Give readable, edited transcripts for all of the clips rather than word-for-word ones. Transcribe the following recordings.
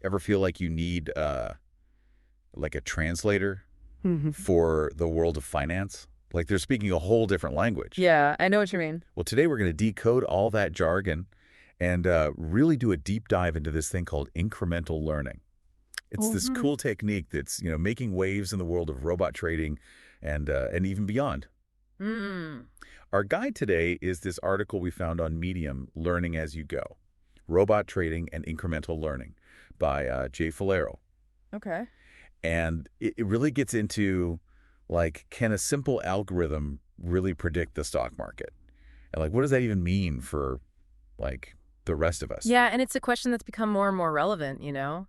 Ever feel like you need like a translator Mhm. for the world of finance? Like they're speaking a whole different language. Yeah, I know what you mean. Well, today we're going to decode all that jargon and really do a deep dive into this thing called incremental learning. It's Oh, this cool technique that's, making waves in the world of robot trading and even beyond. mm. Our guide today is this article we found on Medium, Learning as You Go, Robot Trading and Incremental Learning by Jay Falero. Okay. And it really gets into, like, can a simple algorithm really predict the stock market? And, like, what does that even mean for, like, the rest of us? Yeah, and it's a question that's become more and more relevant,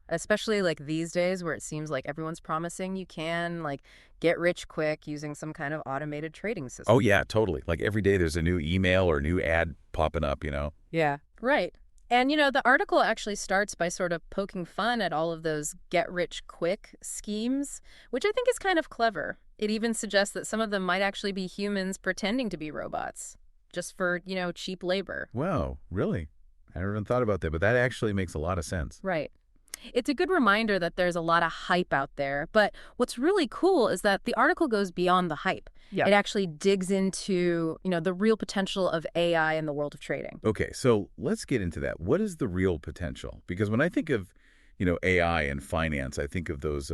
especially like these days where it seems like everyone's promising you can like get rich quick using some kind of automated trading Oh, system. yeah, totally. Like, every day there's a new email or a new ad popping up. Yeah. Right. And, the article actually starts by sort of poking fun at all of those get rich quick schemes, which I think is kind of clever. It even suggests that some of them might actually be humans pretending to be robots just for, cheap labor. Wow, really? I never even thought about that, but that actually makes a lot of sense. Right. It's a good reminder that there's a lot of hype out there, but what's really cool is that the article goes beyond the hype. Yeah. It actually digs into, the real potential of AI in the world of trading. Okay, so let's get into that. What is the real potential? Because when I think of, AI and finance, I think of those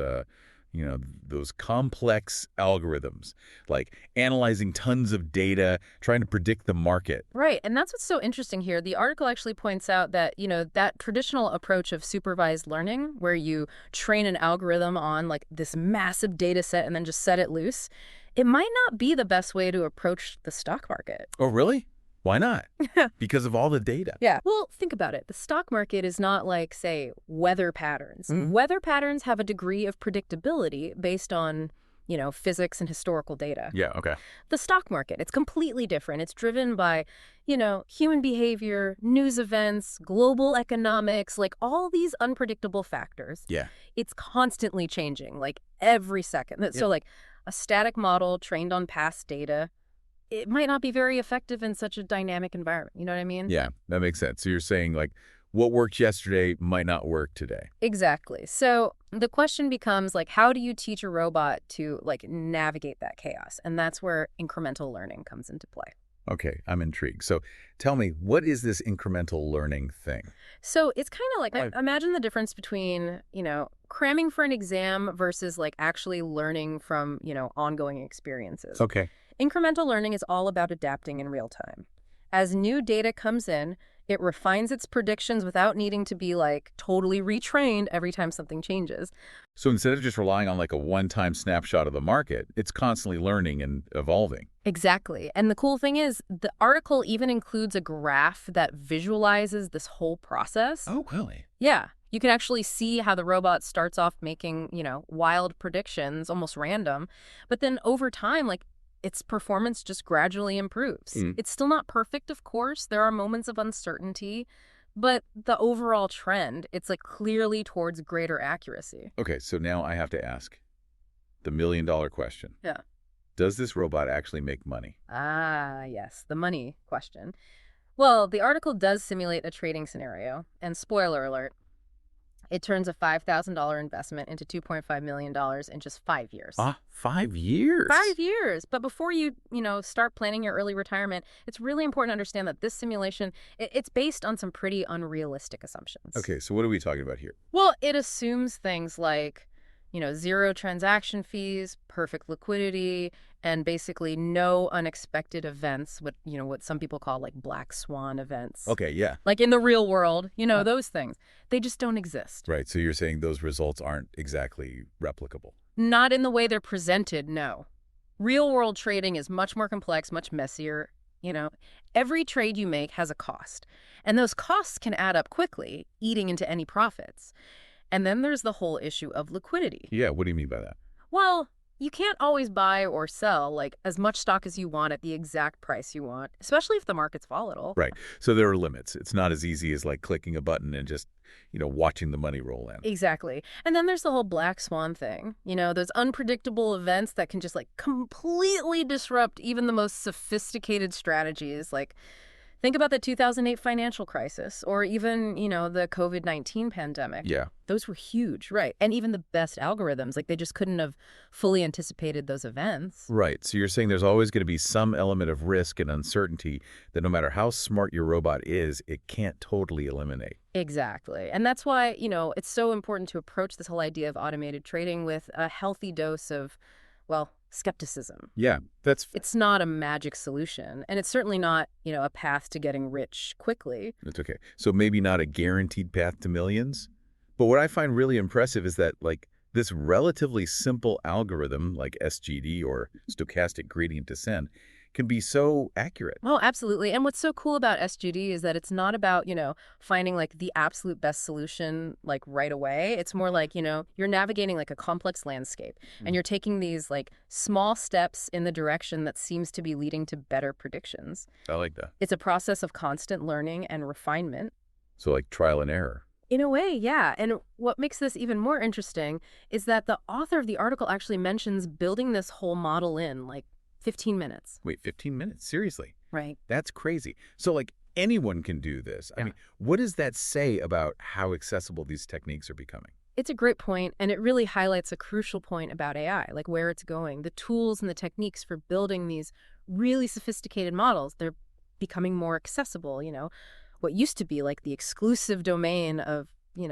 complex algorithms, like analyzing tons of data, trying to predict the market. Right, and that's what's so interesting here. The article actually points out that, that traditional approach of supervised learning, where you train an algorithm on like this massive data set and then just set it loose, it might not be the best way to approach the stock market. Oh, really? Why not? Because of all the data. Yeah. Well, think about it. The stock market is not like, say, weather patterns. Mhm. Weather patterns have a degree of predictability based on, physics and historical data. Yeah, okay. The stock market, it's completely different. It's driven by, human behavior, news events, global economics, like all these unpredictable factors. Yeah. It's constantly changing, like every second. Yeah. So, like, a static model trained on past data, it might not be very effective in such a dynamic environment. You know what I mean? Yeah, that makes sense. So you're saying, like, what worked yesterday might not work today. Exactly. So the question becomes like, how do you teach a robot to like navigate that chaos? And that's where incremental learning comes into play. Okay, I'm intrigued. So tell me, what is this incremental learning thing? So it's kind of like, Right. imagine the difference between, cramming for an exam versus like actually learning from, ongoing experiences. Okay. Incremental learning is all about adapting in real time. As new data comes in, it refines its predictions without needing to be like totally retrained every time something changes. So instead of just relying on like a one-time snapshot of the market, it's constantly learning and evolving. Exactly. And the cool thing is, the article even includes a graph that visualizes this whole process. Oh, really? Yeah. You can actually see how the robot starts off making, wild predictions, almost random. But then over time, like, its performance just gradually improves. Mm. It's still not perfect, of course. There are moments of uncertainty. But the overall trend, it's like clearly towards greater accuracy. Okay, so now I have to ask the million-dollar question. Yeah. Does this robot actually make money? Ah, yes, the money question. Well, the article does simulate a trading scenario, and spoiler alert, it turns a $5,000 investment into $2.5 million in just 5 years. 5 years? 5 years. But before you, start planning your early retirement, it's really important to understand that this simulation, it's based on some pretty unrealistic assumptions. Okay, so what are we talking about here? Well, it assumes things like, zero transaction fees, perfect liquidity, and basically no unexpected events, what some people call like black swan events. Okay, yeah. Like in the real world, those things. They just don't exist. Right, so you're saying those results aren't exactly replicable. Not in the way they're presented, no. Real world trading is much more complex, much messier. Every trade you make has a cost, and those costs can add up quickly, eating into any profits. And then there's the whole issue of liquidity. Yeah, what do you mean by that? Well, you can't always buy or sell like as much stock as you want at the exact price you want, especially if the market's volatile. Right, so there are limits. It's not as easy as like clicking a button and just, watching the money roll in. Exactly. And then there's the whole black swan thing. Those unpredictable events that can just like completely disrupt even the most sophisticated strategies. Like, Think about the 2008 financial crisis or even, the COVID-19 pandemic. Yeah. Those were huge, right? And even the best algorithms, like they just couldn't have fully anticipated those events. Right. So you're saying there's always going to be some element of risk and uncertainty that no matter how smart your robot is, it can't totally eliminate. Exactly. And that's why, it's so important to approach this whole idea of automated trading with a healthy dose of, well, skepticism. Yeah, It's not a magic solution, and it's certainly not, a path to getting rich quickly. that's okay. So maybe not a guaranteed path to millions. But what I find really impressive is that, like, this relatively simple algorithm like SGD or stochastic gradient descent can be so accurate. Oh, absolutely. And what's so cool about SGD is that it's not about, finding like the absolute best solution like right away. It's more like, you're navigating like a complex landscape and you're taking these like small steps in the direction that seems to be leading to better predictions. I like that. It's a process of constant learning and refinement. So like trial and error. In a way, yeah. And what makes this even more interesting is that the author of the article actually mentions building this whole model in like 15 minutes. Wait, 15 minutes? Seriously? Right. That's crazy. So like anyone can do this. I mean, what does that say about how accessible these techniques are becoming? It's a great point, and it really highlights a crucial point about AI, like where it's going. The tools and the techniques for building these really sophisticated models, they're becoming more accessible, What used to be like the exclusive domain of,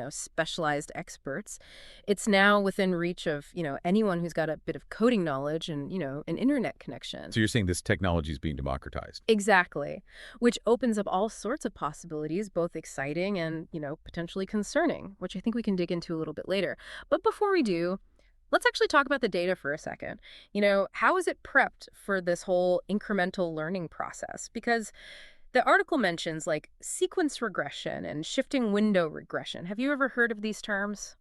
specialized experts, it's now within reach of, anyone who's got a bit of coding knowledge and, an internet connection. So you're saying this technology is being democratized? Exactly, which opens up all sorts of possibilities, both exciting and, potentially concerning, which I think we can dig into a little bit later. But before we do, let's actually talk about the data for a second. How is it prepped for this whole incremental learning process? Because the article mentions like sequence regression and shifting window regression. Have you ever heard of these terms?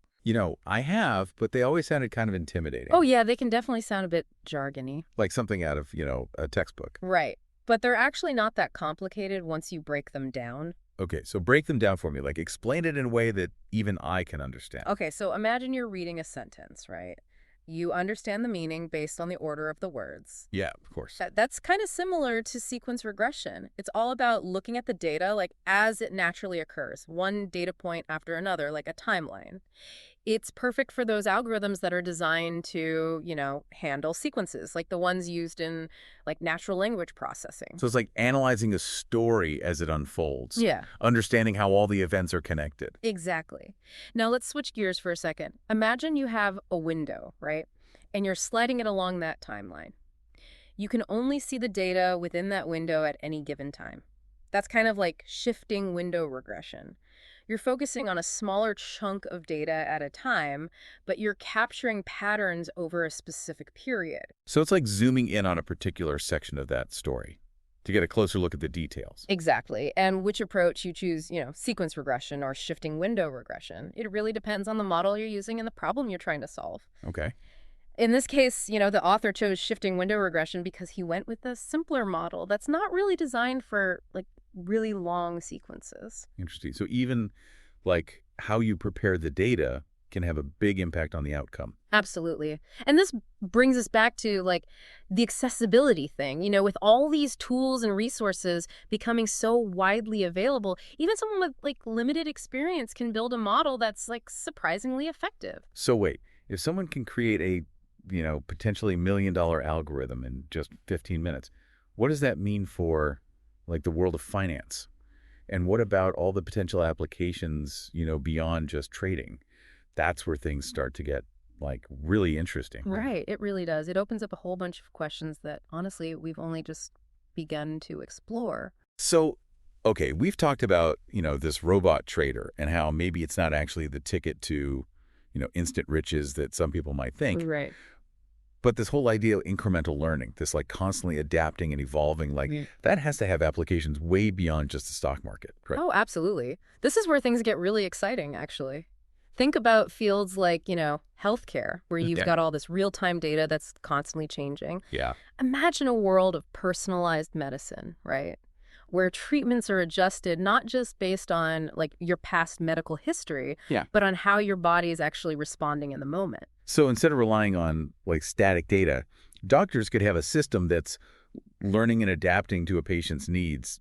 I have, but they always sounded kind of intimidating. Oh, yeah, they can definitely sound a bit jargony. Like something out of, a textbook. Right. But they're actually not that complicated once you break them down. Okay, so break them down for me. Like explain it in a way that even I can understand. Okay, so imagine you're reading a sentence, right? You understand the meaning based on the order of the words. Yeah, of course. That's kind of similar to sequence regression. It's all about looking at the data like as it naturally occurs, one data point after another, like a timeline. It's perfect for those algorithms that are designed to, handle sequences, like the ones used in like natural language processing. So it's like analyzing a story as it unfolds. Yeah. Understanding how all the events are connected. Exactly. Now let's switch gears for a second. Imagine you have a window, right? And you're sliding it along that timeline. You can only see the data within that window at any given time. That's kind of like shifting window regression. You're focusing on a smaller chunk of data at a time, but you're capturing patterns over a specific period. So it's like zooming in on a particular section of that story to get a closer look at the details. Exactly. And which approach you choose, sequence regression or shifting window regression, it really depends on the model you're using and the problem you're trying to solve. Okay. In this case, the author chose shifting window regression because he went with a simpler model that's not really designed for like really long sequences. Interesting. So even like how you prepare the data can have a big impact on the outcome. Absolutely. And this brings us back to like the accessibility thing, with all these tools and resources becoming so widely available, even someone with like limited experience can build a model that's like surprisingly effective. So wait, if someone can create a, potentially $1 million algorithm in just 15 minutes, what does that mean for like the world of finance? And what about all the potential applications, beyond just trading? That's where things start to get like really interesting. Right. It really does. It opens up a whole bunch of questions that honestly we've only just begun to explore. So, okay, we've talked about, this robot trader and how maybe it's not actually the ticket to, instant riches that some people might think. Right. But this whole idea of incremental learning, this like constantly adapting and evolving, like that has to have applications way beyond just the stock market, right? Oh, absolutely. This is where things get really exciting, actually. Think about fields like, healthcare, where you've got all this real-time data that's constantly changing. Yeah. Imagine a world of personalized medicine, right? Where treatments are adjusted not just based on like your past medical history, but on how your body is actually responding in the moment. So instead of relying on like static data, doctors could have a system that's learning and adapting to a patient's needs,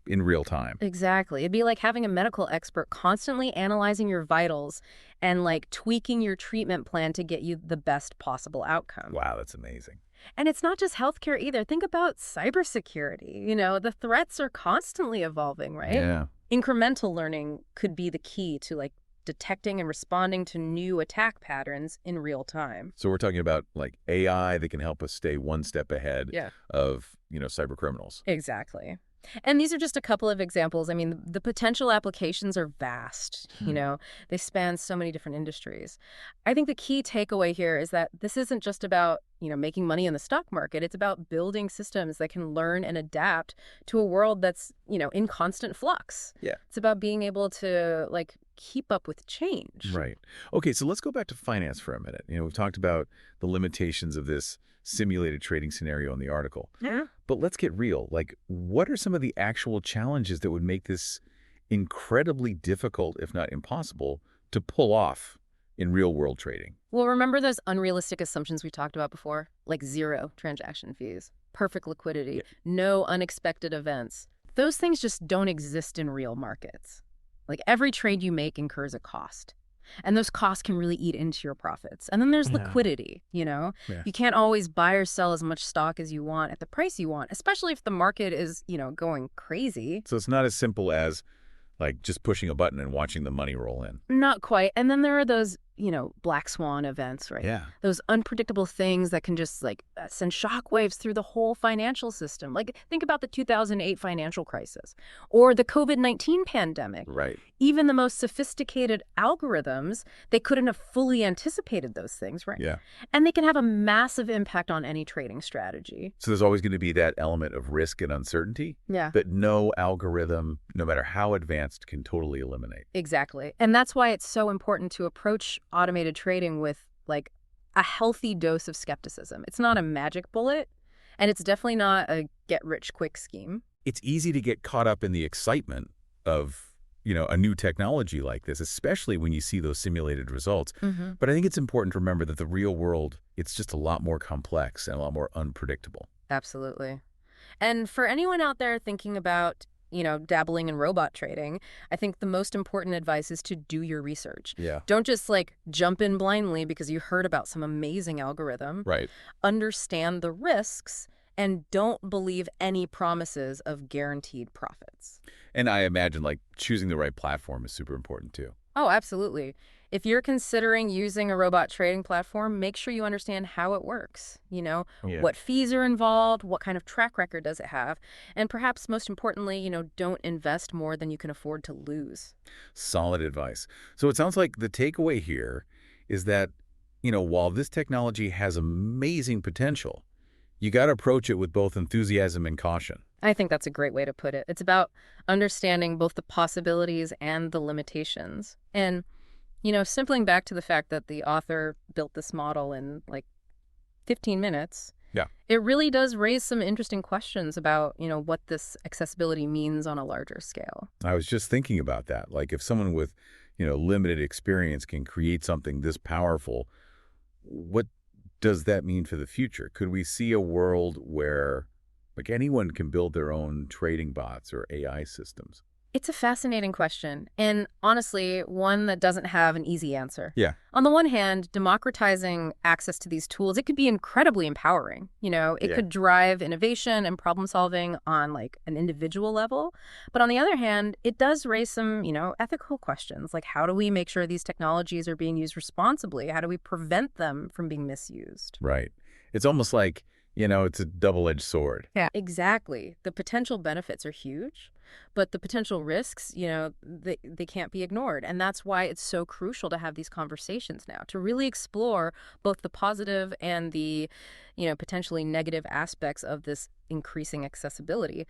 in real time. Exactly. It'd be like having a medical expert constantly analyzing your vitals and like tweaking your treatment plan to get you the best possible outcome. Wow, that's amazing. And it's not just healthcare either. Think about cybersecurity. The threats are constantly evolving, right? Yeah. Incremental learning could be the key to like detecting and responding to new attack patterns in real time. So we're talking about like AI that can help us stay one step ahead Yeah. of, cyber criminals. Exactly. And these are just a couple of examples. I mean, the potential applications are vast. They span so many different industries. I think the key takeaway here is that this isn't just about, making money in the stock market. It's about building systems that can learn and adapt to a world that's, in constant flux. Yeah. It's about being able to, like, keep up with change. Right. Okay, so let's go back to finance for a minute. We've talked about the limitations of this simulated trading scenario in the article. Yeah. But let's get real. Like, what are some of the actual challenges that would make this incredibly difficult, if not impossible, to pull off in real-world trading? Well, remember those unrealistic assumptions we talked about before? Like 0 transaction fees, perfect liquidity, Yeah. no unexpected events. Those things just don't exist in real markets. Like every trade you make incurs a cost. And those costs can really eat into your profits. And then there's liquidity, Yeah. You can't always buy or sell as much stock as you want at the price you want, especially if the market is, going crazy. So it's not as simple as, like, just pushing a button and watching the money roll in. Not quite. And then there are those, black swan events, right? Yeah. Those unpredictable things that can just like send shockwaves through the whole financial system. Like think about the 2008 financial crisis or the COVID-19 pandemic. Right. Even the most sophisticated algorithms, they couldn't have fully anticipated those things, right? Yeah. And they can have a massive impact on any trading strategy. So there's always going to be that element of risk and uncertainty Yeah. that no algorithm, no matter how advanced, can totally eliminate. Exactly. And that's why it's so important to approach automated trading with like a healthy dose of skepticism. It's not a magic bullet, and it's definitely not a get-rich-quick scheme. It's easy to get caught up in the excitement of, a new technology like this, especially when you see those simulated results. Mm-hmm. But I think it's important to remember that the real world, it's just a lot more complex and a lot more unpredictable. Absolutely. And for anyone out there thinking about dabbling in robot trading, I think the most important advice is to do your research. Yeah. Don't just like jump in blindly because you heard about some amazing algorithm. Right. Understand the risks and don't believe any promises of guaranteed profits. And I imagine like choosing the right platform is super important too. Oh, absolutely. If you're considering using a robot trading platform, make sure you understand how it works. What fees are involved, what kind of track record does it have, and perhaps most importantly, don't invest more than you can afford to lose. Solid advice. So it sounds like the takeaway here is that, while this technology has amazing potential, you got to approach it with both enthusiasm and caution. I think that's a great way to put it. It's about understanding both the possibilities and the limitations. And simpling back to the fact that the author built this model in like 15 minutes, Yeah. It really does raise some interesting questions about, what this accessibility means on a larger scale. I was just thinking about that. Like if someone with, limited experience can create something this powerful, what does that mean for the future? Could we see a world where like anyone can build their own trading bots or AI systems? It's a fascinating question, and honestly, one that doesn't have an easy answer. Yeah. On the one hand, democratizing access to these tools, it could be incredibly empowering. It could drive innovation and problem solving on like an individual level. But on the other hand, it does raise some, ethical questions, like how do we make sure these technologies are being used responsibly? How do we prevent them from being misused? Right. It's almost like, it's a double-edged sword. Yeah, exactly. The potential benefits are huge, but the potential risks, they can't be ignored. And that's why it's so crucial to have these conversations now, to really explore both the positive and the, potentially negative aspects of this increasing accessibility.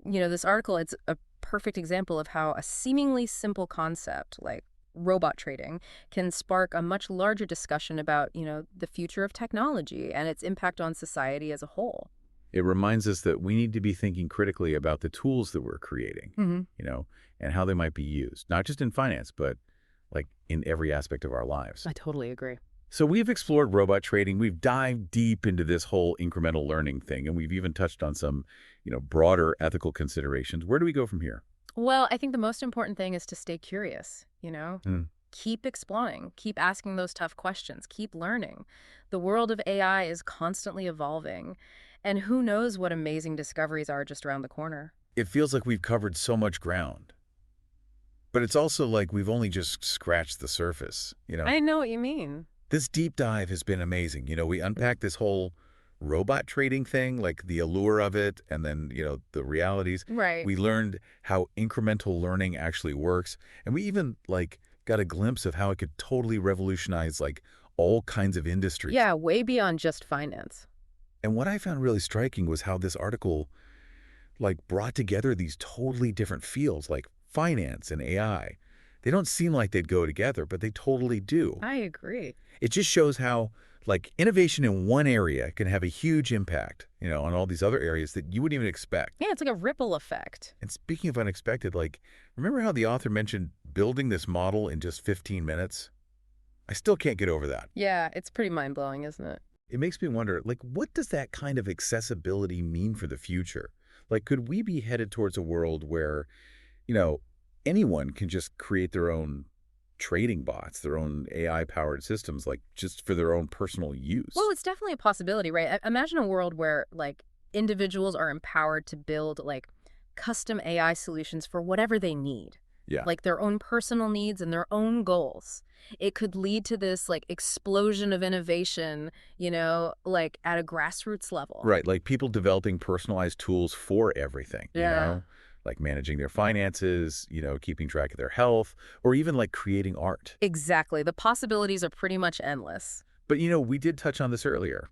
This article, it's a perfect example of how a seemingly simple concept like robot trading can spark a much larger discussion about, the future of technology and its impact on society as a whole. It reminds us that we need to be thinking critically about the tools that we're creating, and how they might be used, not just in finance, but like in every aspect of our lives. I totally agree. So we've explored robot trading. We've dived deep into this whole incremental learning thing, and we've even touched on some, broader ethical considerations. Where do we go from here? Well, I think the most important thing is to stay curious, you know? Hmm. Keep exploring, keep asking those tough questions, keep learning. The world of AI is constantly evolving, and who knows what amazing discoveries are just around the corner. It feels like we've covered so much ground, but it's also like we've only just scratched the surface. I know what you mean. This deep dive has been amazing. We unpacked this whole robot trading thing, like the allure of it, and then, the realities. Right. We learned how incremental learning actually works, and we even, got a glimpse of how it could totally revolutionize, all kinds of industries. Yeah, way beyond just finance. And what I found really striking was how this article, brought together these totally different fields, like finance and AI. They don't seem like they'd go together, but they totally do. I agree. It just shows how, innovation in one area can have a huge impact, on all these other areas that you wouldn't even expect. Yeah, it's like a ripple effect. And speaking of unexpected, remember how the author mentioned building this model in just 15 minutes? I still can't get over that. Yeah, it's pretty mind-blowing, isn't it? It makes me wonder, what does that kind of accessibility mean for the future? Could we be headed towards a world where, you know, anyone can just create their own trading bots, their own AI-powered systems, just for their own personal use? Well, it's definitely a possibility, right? Imagine a world where, individuals are empowered to build, custom AI solutions for whatever they need, Yeah. their own personal needs and their own goals. It could lead to this, explosion of innovation, at a grassroots level. Right, people developing personalized tools for everything, Yeah. like managing their finances, keeping track of their health, or even creating art. Exactly. The possibilities are pretty much endless. But, we did touch on this earlier.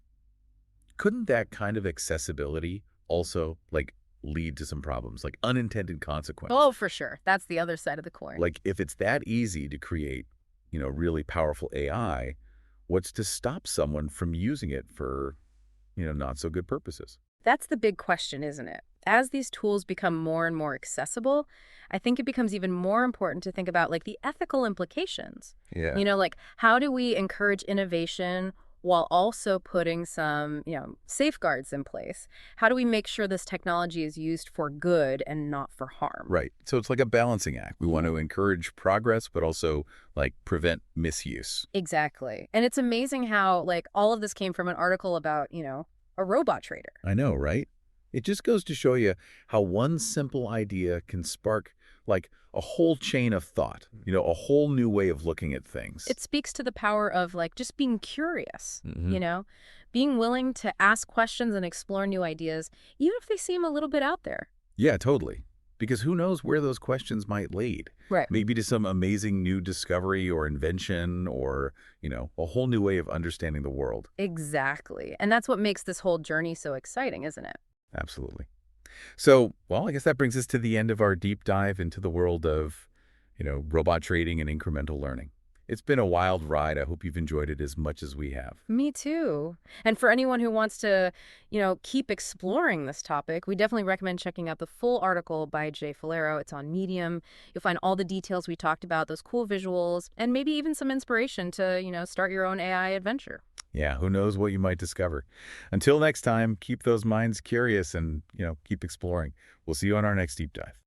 Couldn't that kind of accessibility also, lead to some problems, like unintended consequences? Oh, for sure. That's the other side of the coin. If it's that easy to create, really powerful AI, what's to stop someone from using it for, not so good purposes? That's the big question, isn't it? As these tools become more and more accessible, I think it becomes even more important to think about the ethical implications. Yeah. How do we encourage innovation while also putting some, safeguards in place? How do we make sure this technology is used for good and not for harm? Right. So it's like a balancing act. We want to encourage progress, but also prevent misuse. Exactly. And it's amazing how all of this came from an article about, a robot trader. I know, right? It just goes to show you how one simple idea can spark a whole chain of thought, a whole new way of looking at things. It speaks to the power of just being curious, Hmm. being willing to ask questions and explore new ideas, even if they seem a little bit out there. Yeah, totally. Because who knows where those questions might lead? Right. Maybe to some amazing new discovery or invention or, a whole new way of understanding the world. Exactly. And that's what makes this whole journey so exciting, isn't it? Absolutely. So, well, I guess that brings us to the end of our deep dive into the world of, robot trading and incremental learning. It's been a wild ride. I hope you've enjoyed it as much as we have. Me too. And for anyone who wants to, keep exploring this topic, we definitely recommend checking out the full article by Jay Falero. It's on Medium. You'll find all the details we talked about, those cool visuals, and maybe even some inspiration to, start your own AI adventure. Yeah, who knows what you might discover. Until next time, keep those minds curious and, keep exploring. We'll see you on our next deep dive.